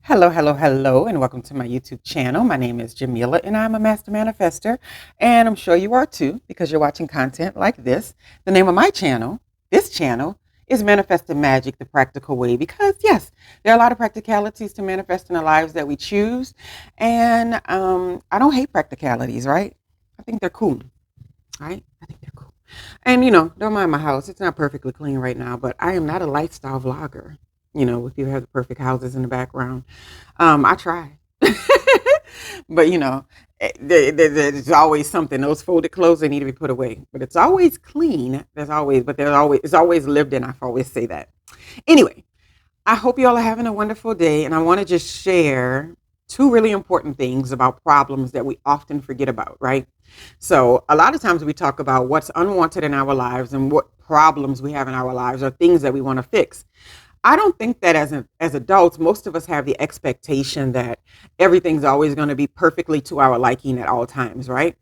Hello, hello, hello, and welcome to my YouTube channel. My name is Jameelah, and I'm a master manifester, and I'm sure you are too because you're watching content like this. The name of my channel, this channel, is Manifesting Magic the Practical Way because, yes, there are a lot of practicalities to manifesting the lives that we choose, and I don't hate practicalities, right? I think they're cool, right? I think they're cool. And, don't mind my house. It's not perfectly clean right now, but I am not a lifestyle vlogger. If you have the perfect houses in the background. I try. But, there's always something. Those folded clothes, they need to be put away. But it's always clean. It's always lived in. I always say that. Anyway, I hope you all are having a wonderful day. And I want to just share two really important things about problems that we often forget about, right? So a lot of times we talk about what's unwanted in our lives and what problems we have in our lives or things that we want to fix. I don't think that as adults, most of us have the expectation that everything's always going to be perfectly to our liking at all times, right?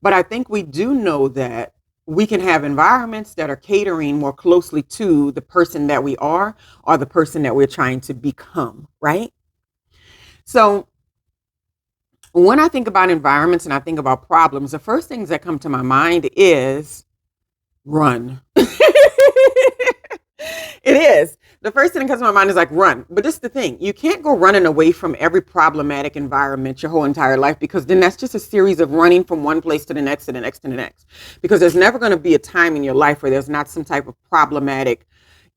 But I think we do know that we can have environments that are catering more closely to the person that we are or the person that we're trying to become, right? So when I think about environments and I think about problems, the first things that come to my mind is run. It is. The first thing that comes to my mind is like run. But this is the thing. You can't go running away from every problematic environment your whole entire life because then that's just a series of running from one place to the next to the next to the next. Because there's never going to be a time in your life where there's not some type of problematic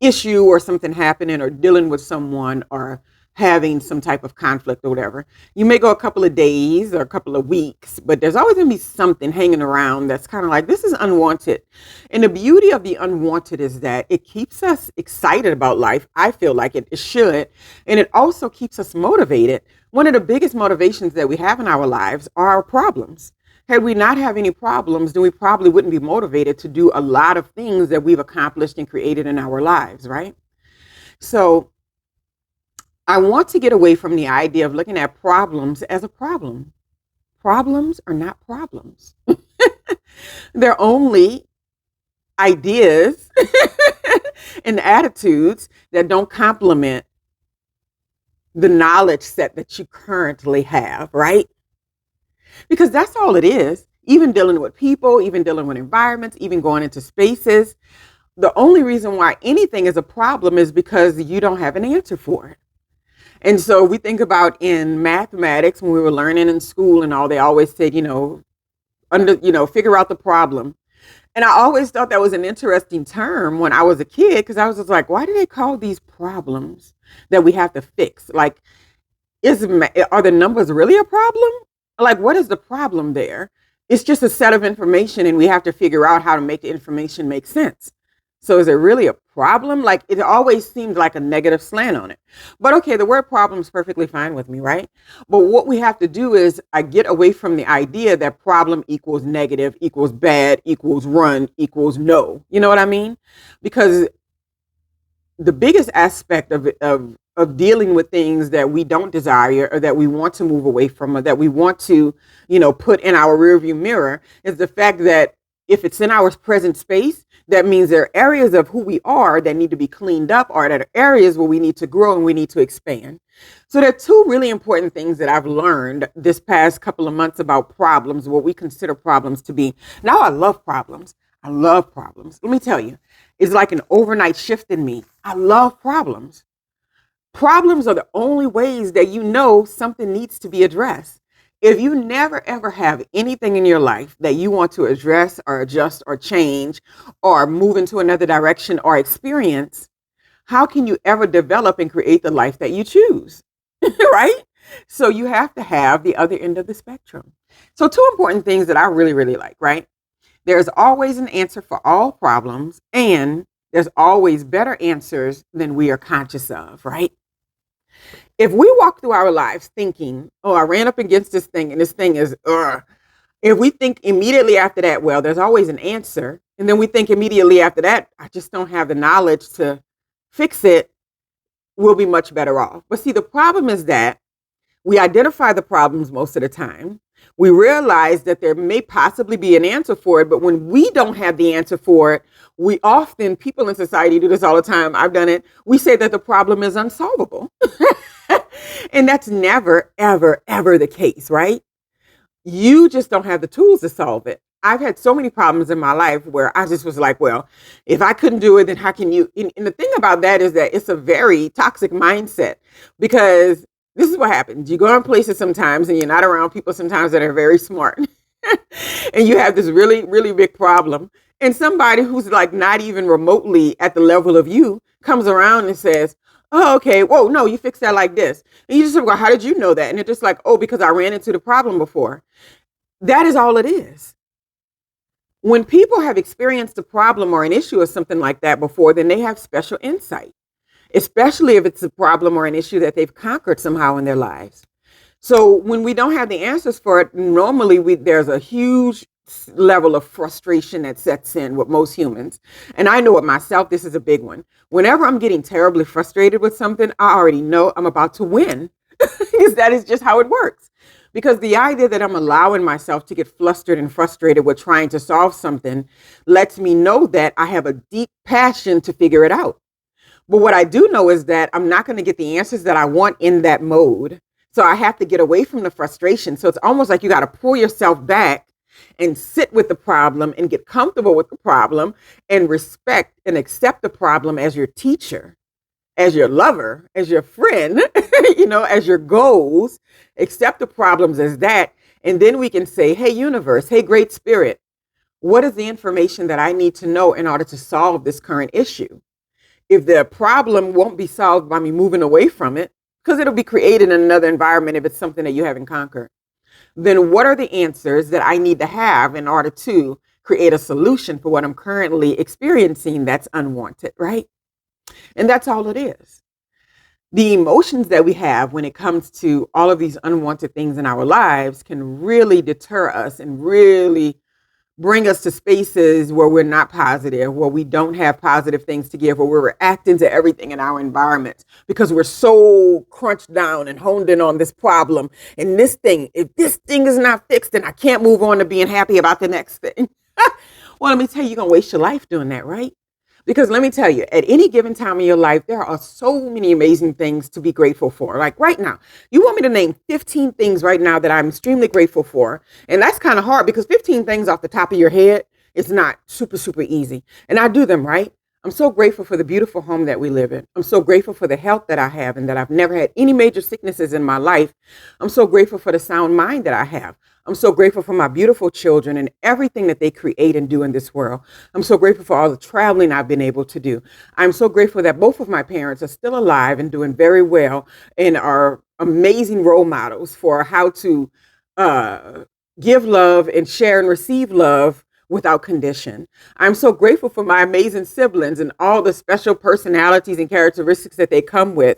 issue or something happening or dealing with someone or having some type of conflict or whatever. You may go a couple of days or a couple of weeks, but there's always going to be something hanging around that's kind of like, this is unwanted. And the beauty of the unwanted is that it keeps us excited about life. I feel like it should. And it also keeps us motivated. One of the biggest motivations that we have in our lives are our problems. Had we not have any problems, then we probably wouldn't be motivated to do a lot of things that we've accomplished and created in our lives, right? So I want to get away from the idea of looking at problems as a problem. Problems are not problems. They're only ideas and attitudes that don't complement the knowledge set that you currently have, right? Because that's all it is. Even dealing with people, even dealing with environments, even going into spaces. The only reason why anything is a problem is because you don't have an answer for it. And so we think about in mathematics when we were learning in school and all, they always said, figure out the problem. And I always thought that was an interesting term when I was a kid because I was just like, why do they call these problems that we have to fix? Like, are the numbers really a problem? Like, what is the problem there? It's just a set of information and we have to figure out how to make the information make sense. So is it really a problem? Like, it always seemed like a negative slant on it. But okay, the word problem is perfectly fine with me, right? But what we have to do is I get away from the idea that problem equals negative, equals bad, equals run, equals no. You know what I mean? Because the biggest aspect of dealing with things that we don't desire or that we want to move away from or that we want to, put in our rearview mirror is the fact that if it's in our present space, that means there are areas of who we are that need to be cleaned up or that are areas where we need to grow and we need to expand. So there are two really important things that I've learned this past couple of months about problems, what we consider problems to be. Now I love problems. I love problems. Let me tell you, it's like an overnight shift in me. I love problems. Problems are the only ways that you know something needs to be addressed. If you never ever have anything in your life that you want to address or adjust or change or move into another direction or experience, how can you ever develop and create the life that you choose? Right? So you have to have the other end of the spectrum. So two important things that I really, really like, right? There's always an answer for all problems and there's always better answers than we are conscious of, right? If we walk through our lives thinking, oh, I ran up against this thing and this thing is, if we think immediately after that, well, there's always an answer. And then we think immediately after that, I just don't have the knowledge to fix it, we'll be much better off. But see, the problem is that we identify the problems most of the time. We realize that there may possibly be an answer for it, but when we don't have the answer for it, people in society do this all the time. I've done it. We say that the problem is unsolvable. And that's never, ever, ever the case, right? You just don't have the tools to solve it. I've had so many problems in my life where I just was like, well, if I couldn't do it, then how can you? And the thing about that is that it's a very toxic mindset, because this is what happens. You go in places sometimes and you're not around people sometimes that are very smart. And you have this really, really big problem. And somebody who's like not even remotely at the level of you comes around and says, oh, okay, whoa, no, you fixed that like this. And you just go, how did you know that? And it's just like, oh, because I ran into the problem before. That is all it is. When people have experienced a problem or an issue or something like that before, then they have special insight, especially if it's a problem or an issue that they've conquered somehow in their lives. So when we don't have the answers for it, normally there's a huge level of frustration that sets in with most humans. And I know it myself, this is a big one. Whenever I'm getting terribly frustrated with something, I already know I'm about to win, because that is just how it works. Because the idea that I'm allowing myself to get flustered and frustrated with trying to solve something lets me know that I have a deep passion to figure it out. But what I do know is that I'm not going to get the answers that I want in that mode. So I have to get away from the frustration. So it's almost like you got to pull yourself back and sit with the problem and get comfortable with the problem and respect and accept the problem as your teacher, as your lover, as your friend, as your goals. Accept the problems as that. And then we can say, hey, universe, hey, great spirit, what is the information that I need to know in order to solve this current issue? If the problem won't be solved by me moving away from it, because it'll be created in another environment if it's something that you haven't conquered, then what are the answers that I need to have in order to create a solution for what I'm currently experiencing that's unwanted, right? And that's all it is. The emotions that we have when it comes to all of these unwanted things in our lives can really deter us and really bring us to spaces where we're not positive, where we don't have positive things to give, where we're reacting to everything in our environment because we're so crunched down and honed in on this problem. And this thing, if this thing is not fixed, then I can't move on to being happy about the next thing. Well, let me tell you, you're going to waste your life doing that, right? Because let me tell you, at any given time in your life, there are so many amazing things to be grateful for. Like right now, you want me to name 15 things right now that I'm extremely grateful for. And that's kind of hard because 15 things off the top of your head is not super, super easy. And I do them, right? I'm so grateful for the beautiful home that we live in. I'm so grateful for the health that I have and that I've never had any major sicknesses in my life. I'm so grateful for the sound mind that I have. I'm so grateful for my beautiful children and everything that they create and do in this world. I'm so grateful for all the traveling I've been able to do. I'm so grateful that both of my parents are still alive and doing very well and are amazing role models for how to give love and share and receive love without condition. I'm so grateful for my amazing siblings and all the special personalities and characteristics that they come with.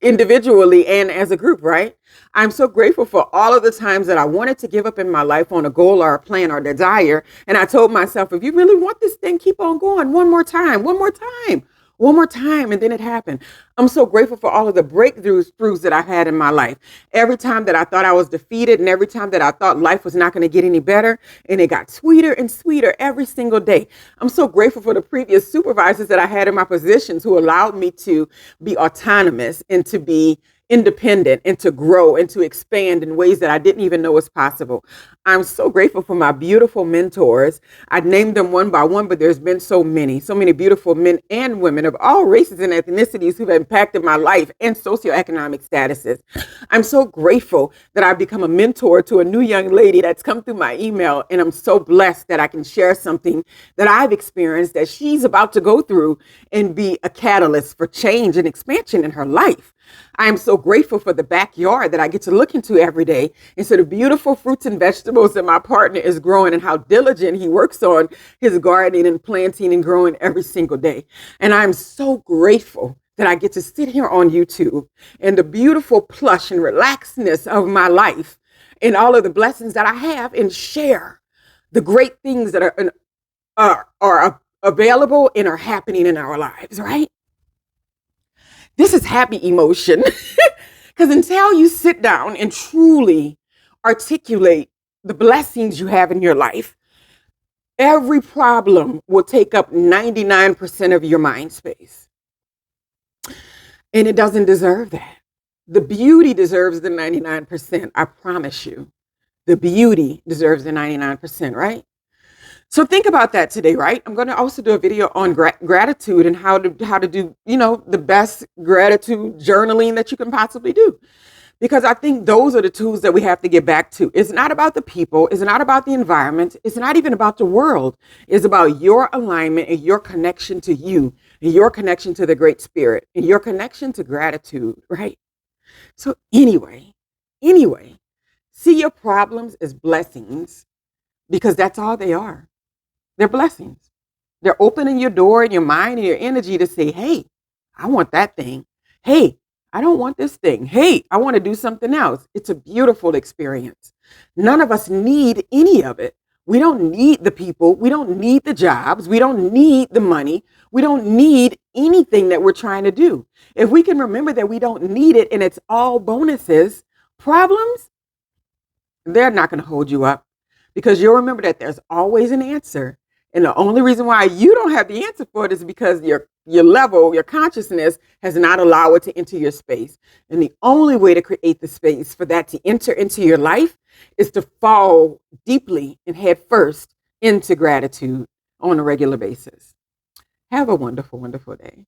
Individually and as a group, right? I'm so grateful for all of the times that I wanted to give up in my life on a goal or a plan or desire. And I told myself, if you really want this thing, keep on going one more time, one more time, one more time. And then it happened. I'm so grateful for all of the breakthroughs that I've had in my life. Every time that I thought I was defeated and every time that I thought life was not going to get any better, and it got sweeter and sweeter every single day. I'm so grateful for the previous supervisors that I had in my positions who allowed me to be autonomous and to be independent and to grow and to expand in ways that I didn't even know was possible. I'm so grateful for my beautiful mentors. I'd named them one by one, but there's been so many beautiful men and women of all races and ethnicities who've impacted my life and socioeconomic statuses. I'm so grateful that I've become a mentor to a new young lady that's come through my email, and I'm so blessed that I can share something that I've experienced that she's about to go through and be a catalyst for change and expansion in her life. I am so grateful for the backyard that I get to look into every day and so the beautiful fruits and vegetables that my partner is growing and how diligent he works on his gardening and planting and growing every single day. And I'm so grateful that I get to sit here on YouTube and the beautiful plush and relaxedness of my life and all of the blessings that I have and share the great things that are available and are happening in our lives, right? This is happy emotion. Because until you sit down and truly articulate the blessings you have in your life, every problem will take up 99% of your mind space. And it doesn't deserve that. The beauty deserves the 99%. I promise you. The beauty deserves the 99%, right? So think about that today, right? I'm going to also do a video on gratitude and how to do, the best gratitude journaling that you can possibly do. Because I think those are the tools that we have to get back to. It's not about the people, it's not about the environment, it's not even about the world. It's about your alignment and your connection to you, and your connection to the Great Spirit, and your connection to gratitude, right? So anyway, see your problems as blessings, because that's all they are. They're blessings. They're opening your door and your mind and your energy to say, hey, I want that thing. Hey, I don't want this thing. Hey, I want to do something else. It's a beautiful experience. None of us need any of it. We don't need the people. We don't need the jobs. We don't need the money. We don't need anything that we're trying to do. If we can remember that we don't need it and it's all bonuses, problems, they're not going to hold you up, because you'll remember that there's always an answer. And the only reason why you don't have the answer for it is because your level, your consciousness has not allowed it to enter your space. And the only way to create the space for that to enter into your life is to fall deeply and head first into gratitude on a regular basis. Have a wonderful, wonderful day.